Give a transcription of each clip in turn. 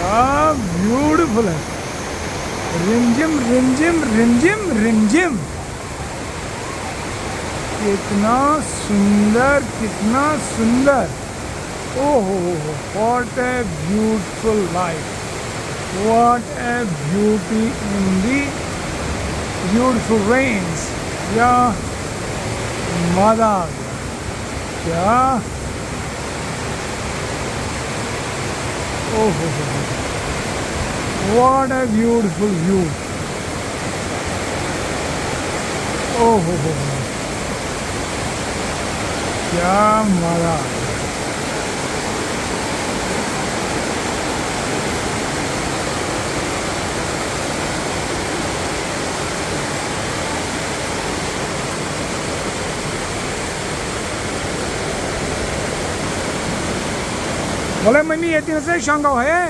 क्या ब्यूटीफुल है। रिमझिम रिमझिम रिमझिम रिमझिम, कितना सुंदर कितना सुंदर। ओहो, what a beautiful life, what a beauty in the beautiful rains. क्या मजा आ गया, क्या ओहो, व्हाट ए ब्यूटीफुल व्यू। ओहो, क्या मजा आ गया। बोले मम्मी ये तीन से शंका है,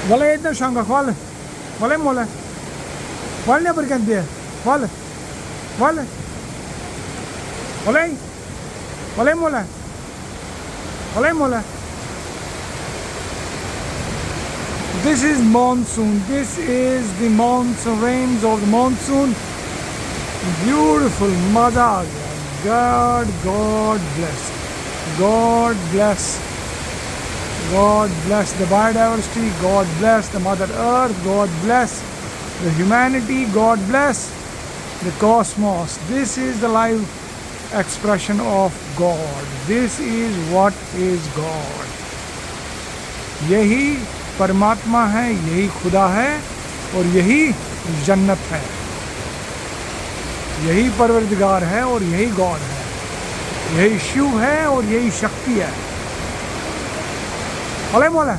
बोले इतना शंका खोल, बोले मोले खोल ने पर कहते हैं खोल खोल, बोले बोले मोले बोले मोले। This is monsoon, this is the monsoon rains of the monsoon. Beautiful, मजा आ गया। God bless, God bless, God bless the biodiversity, God bless the Mother Earth, God bless the humanity, God bless the cosmos. This is the live expression of God. This is what is God. यही परमात्मा है, यही खुदा है और यही जन्नत है, यही परवरदिगार है और यही गॉड है, यही शिव है और यही शक्ति है। बोले मोला,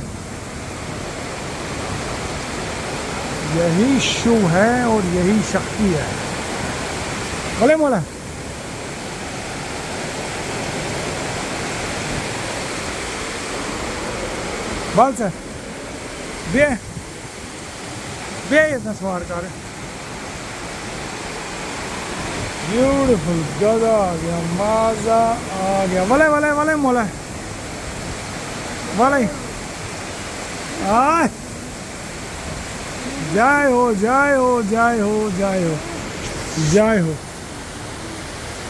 यही शिव है और यही शक्ति है। बोले मोला, बोल सर बे बे इतना सवार कर। ब्यूटीफुल, गजा आ गया, मजा आ गया। वाले वाले वाले मोला वाले आय, जय हो जय हो जय हो जय हो जय हो।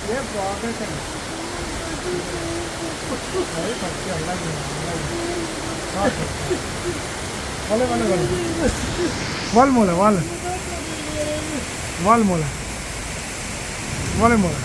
ये स्वागत है। वाले वाले वाले वाल मोला वाल वाल मोला वाले मोला